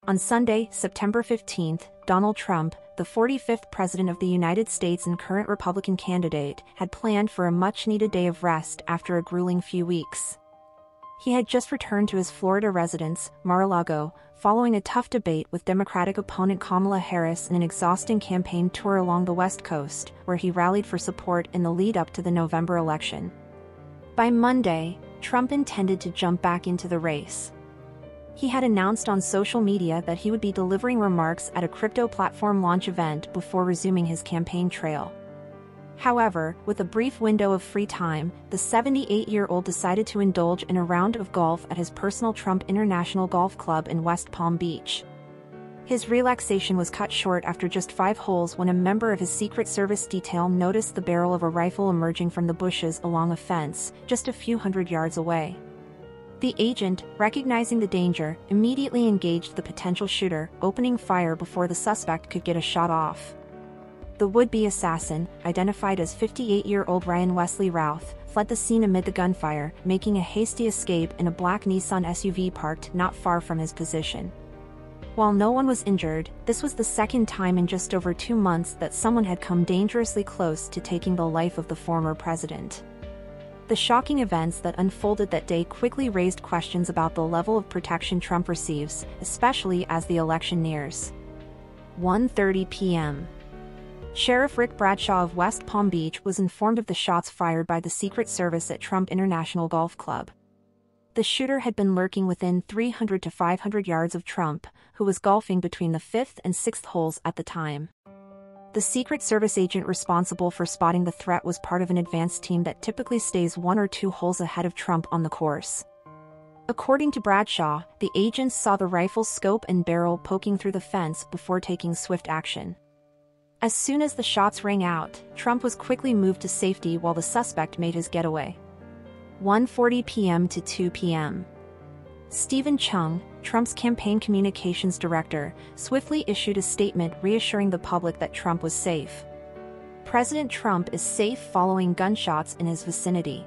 On Sunday, September 15, Donald Trump, the 45th President of the United States and current Republican candidate, had planned for a much-needed day of rest after a grueling few weeks. He had just returned to his Florida residence, Mar-a-Lago, following a tough debate with Democratic opponent Kamala Harris and an exhausting campaign tour along the West Coast, where he rallied for support in the lead-up to the November election. By Monday, Trump intended to jump back into the race. He had announced on social media that he would be delivering remarks at a crypto platform launch event before resuming his campaign trail. However, with a brief window of free time, the 78-year-old decided to indulge in a round of golf at his personal Trump International Golf Club in West Palm Beach. His relaxation was cut short after just 5 holes when a member of his Secret Service detail noticed the barrel of a rifle emerging from the bushes along a fence, just a few hundred yards away. The agent, recognizing the danger, immediately engaged the potential shooter, opening fire before the suspect could get a shot off. The would-be assassin, identified as 58-year-old Ryan Wesley Routh, fled the scene amid the gunfire, making a hasty escape in a black Nissan SUV parked not far from his position. While no one was injured, this was the second time in just over 2 months that someone had come dangerously close to taking the life of the former president. The shocking events that unfolded that day quickly raised questions about the level of protection Trump receives, especially as the election nears. 1:30 p.m. Sheriff Rick Bradshaw of West Palm Beach was informed of the shots fired by the Secret Service at Trump International Golf Club. The shooter had been lurking within 300 to 500 yards of Trump, who was golfing between the 5th and 6th holes at the time. The Secret Service agent responsible for spotting the threat was part of an advance team that typically stays 1 or 2 holes ahead of Trump on the course. According to Bradshaw, the agents saw the rifle's scope and barrel poking through the fence before taking swift action. As soon as the shots rang out, Trump was quickly moved to safety while the suspect made his getaway. 1:40 p.m. to 2 p.m. Stephen Chung, Trump's campaign communications director, swiftly issued a statement reassuring the public that Trump was safe. President Trump is safe following gunshots in his vicinity.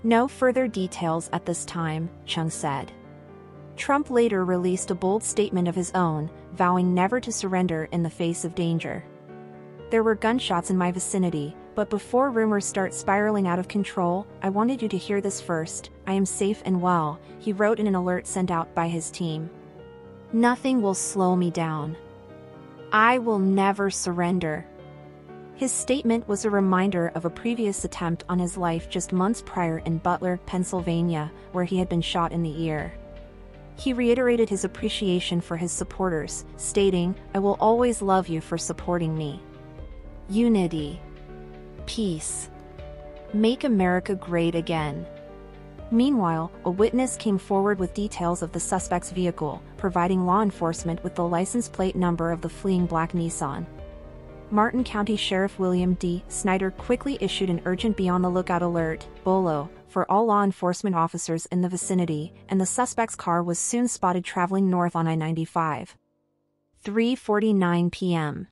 No further details at this time, Chung said. Trump later released a bold statement of his own, vowing never to surrender in the face of danger. There were gunshots in my vicinity, but before rumors start spiraling out of control, I wanted you to hear this first. I am safe and well, he wrote in an alert sent out by his team. Nothing will slow me down. I will never surrender. His statement was a reminder of a previous attempt on his life just months prior in Butler, Pennsylvania, where he had been shot in the ear. He reiterated his appreciation for his supporters, stating, "I will always love you for supporting me. Unity. Peace. Make America great again." Meanwhile, a witness came forward with details of the suspect's vehicle, providing law enforcement with the license plate number of the fleeing black Nissan. Martin County Sheriff William D. Snyder quickly issued an urgent be-on-the-lookout alert, BOLO, for all law enforcement officers in the vicinity, and the suspect's car was soon spotted traveling north on I-95. 3:49 p.m.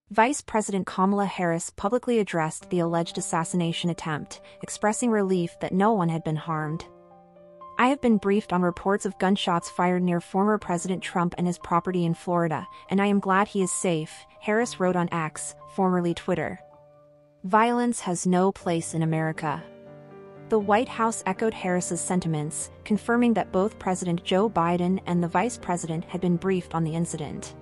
Vice President Kamala Harris publicly addressed the alleged assassination attempt, expressing relief that no one had been harmed. I have been briefed on reports of gunshots fired near former President Trump and his property in Florida, and I am glad he is safe, Harris wrote on X, formerly Twitter. Violence has no place in America. The White House echoed Harris's sentiments, confirming that both President Joe Biden and the Vice President had been briefed on the incident.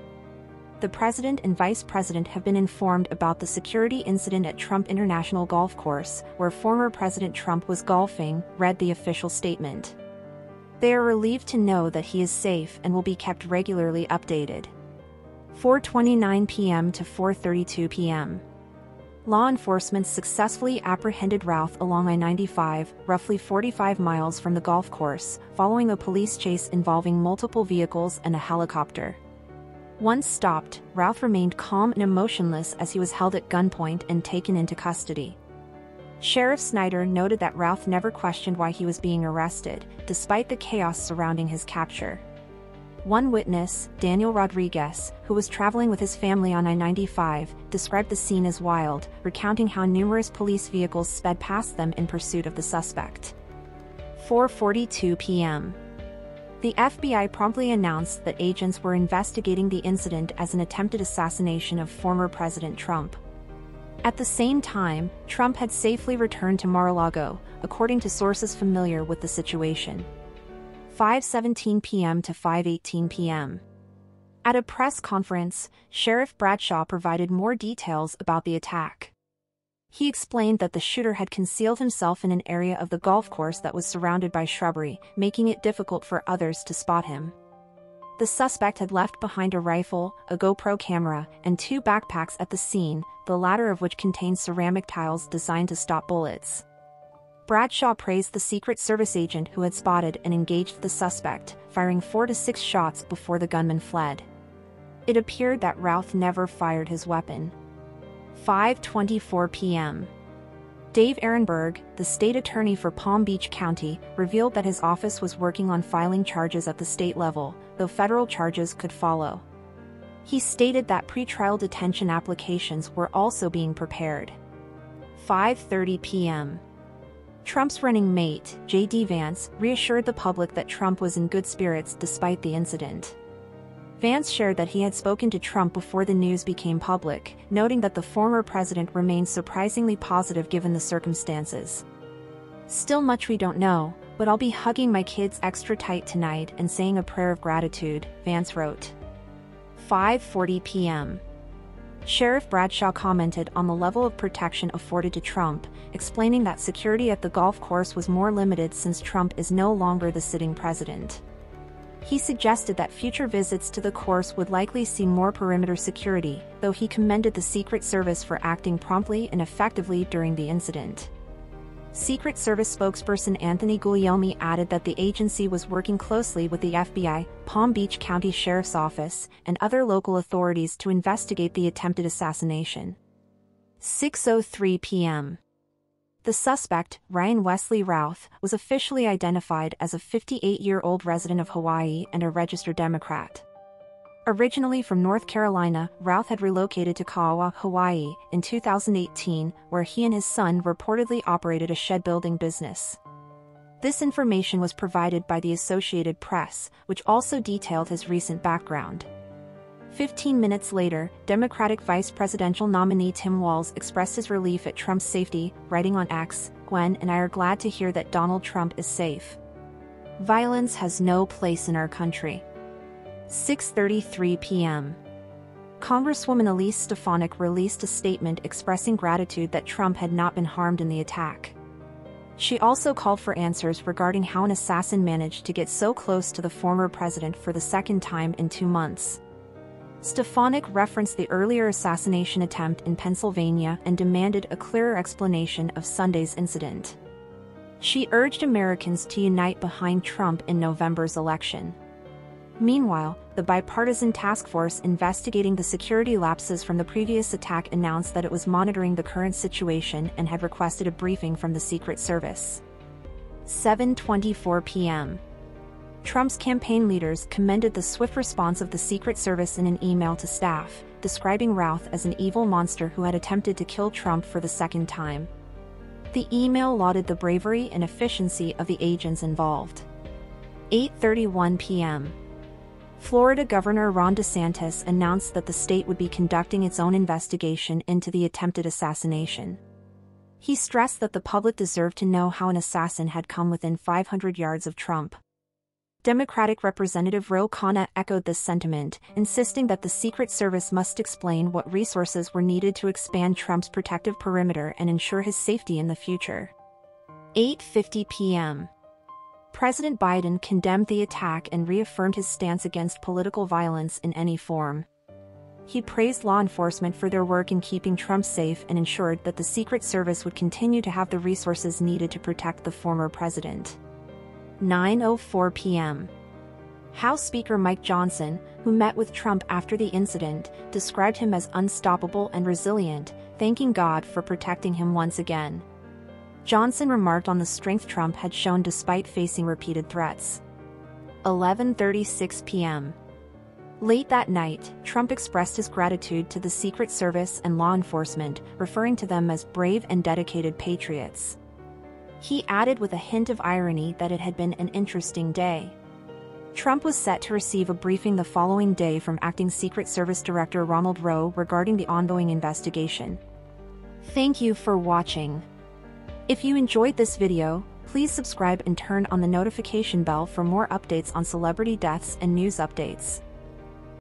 The President and Vice President have been informed about the security incident at Trump International Golf Course, where former President Trump was golfing, read the official statement. They are relieved to know that he is safe and will be kept regularly updated. 4:29 p.m. to 4:32 p.m. Law enforcement successfully apprehended Routh along I-95, roughly 45 miles from the golf course, following a police chase involving multiple vehicles and a helicopter. Once stopped, Routh remained calm and emotionless as he was held at gunpoint and taken into custody. Sheriff Snyder noted that Routh never questioned why he was being arrested, despite the chaos surrounding his capture. One witness, Daniel Rodriguez, who was traveling with his family on I-95, described the scene as wild, recounting how numerous police vehicles sped past them in pursuit of the suspect. 4:42 p.m. The FBI promptly announced that agents were investigating the incident as an attempted assassination of former President Trump. At the same time, Trump had safely returned to Mar-a-Lago, according to sources familiar with the situation. 5:17 p.m. to 5:18 p.m. At a press conference, Sheriff Bradshaw provided more details about the attack. He explained that the shooter had concealed himself in an area of the golf course that was surrounded by shrubbery, making it difficult for others to spot him. The suspect had left behind a rifle, a GoPro camera, and 2 backpacks at the scene, the latter of which contained ceramic tiles designed to stop bullets. Bradshaw praised the Secret Service agent who had spotted and engaged the suspect, firing 4 to 6 shots before the gunman fled. It appeared that Routh never fired his weapon. 5:24 p.m. Dave Ehrenberg, the state attorney for Palm Beach County, revealed that his office was working on filing charges at the state level, though federal charges could follow. He stated that pretrial detention applications were also being prepared. 5:30 p.m. Trump's running mate, J.D. Vance, reassured the public that Trump was in good spirits despite the incident. Vance shared that he had spoken to Trump before the news became public, noting that the former president remained surprisingly positive given the circumstances. "Still much we don't know, but I'll be hugging my kids extra tight tonight and saying a prayer of gratitude," Vance wrote. 5:40 p.m. Sheriff Bradshaw commented on the level of protection afforded to Trump, explaining that security at the golf course was more limited since Trump is no longer the sitting president. He suggested that future visits to the course would likely see more perimeter security, though he commended the Secret Service for acting promptly and effectively during the incident. Secret Service spokesperson Anthony Guglielmi added that the agency was working closely with the FBI, Palm Beach County Sheriff's Office, and other local authorities to investigate the attempted assassination. 6:03 p.m. The suspect, Ryan Wesley Routh, was officially identified as a 58-year-old resident of Hawaii and a registered Democrat. Originally from North Carolina, Routh had relocated to Kauai, Hawaii, in 2018, where he and his son reportedly operated a shed-building business. This information was provided by the Associated Press, which also detailed his recent background. 15 minutes later, Democratic vice presidential nominee Tim Walz expressed his relief at Trump's safety, writing on X, "Gwen and I are glad to hear that Donald Trump is safe. Violence has no place in our country." 6:33 p.m. Congresswoman Elise Stefanik released a statement expressing gratitude that Trump had not been harmed in the attack. She also called for answers regarding how an assassin managed to get so close to the former president for the second time in 2 months. Stefanik referenced the earlier assassination attempt in Pennsylvania and demanded a clearer explanation of Sunday's incident. She urged Americans to unite behind Trump in November's election. Meanwhile, the bipartisan task force investigating the security lapses from the previous attack announced that it was monitoring the current situation and had requested a briefing from the Secret Service. 7:24 p.m. Trump's campaign leaders commended the swift response of the Secret Service in an email to staff, describing Routh as an evil monster who had attempted to kill Trump for the second time. The email lauded the bravery and efficiency of the agents involved. 8:31 p.m. Florida Governor Ron DeSantis announced that the state would be conducting its own investigation into the attempted assassination. He stressed that the public deserved to know how an assassin had come within 500 yards of Trump. Democratic Representative Ro Khanna echoed this sentiment, insisting that the Secret Service must explain what resources were needed to expand Trump's protective perimeter and ensure his safety in the future. 8:50 p.m. President Biden condemned the attack and reaffirmed his stance against political violence in any form. He praised law enforcement for their work in keeping Trump safe and ensured that the Secret Service would continue to have the resources needed to protect the former president. 9:04 p.m. House Speaker Mike Johnson, who met with Trump after the incident, described him as unstoppable and resilient, thanking God for protecting him once again. Johnson remarked on the strength Trump had shown despite facing repeated threats. 11:36 p.m. Late that night, Trump expressed his gratitude to the Secret Service and law enforcement, referring to them as brave and dedicated patriots. He added with a hint of irony that it had been an interesting day. Trump was set to receive a briefing the following day from Acting Secret Service Director Ronald Rowe regarding the ongoing investigation. Thank you for watching. If you enjoyed this video, please subscribe and turn on the notification bell for more updates on celebrity deaths and news updates.